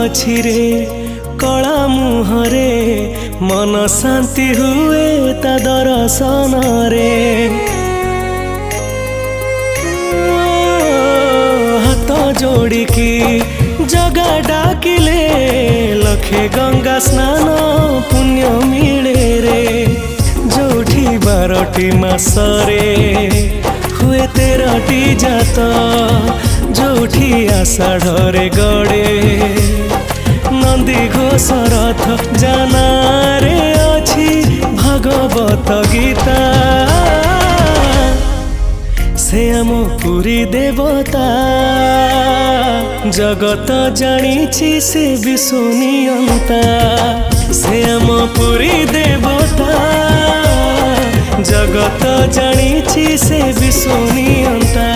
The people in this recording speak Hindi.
ଅଛି रे कला मुहरे मन शांति हुए ता दर्शन रे हाथ जोड़िकी जगा डाकिले लखे गंगा स्नान पुण्य मिले रे जोठी 12टी मासरे हुए 13टी जात जोठी आषाढ़ गड़े नंदी घोष रथ जानारे अछि भागवत गीता से आम पुरी देवता जगत जानी से विश्वनियंता से आम पुरी देवता जगत जानी से विश्वनियंता।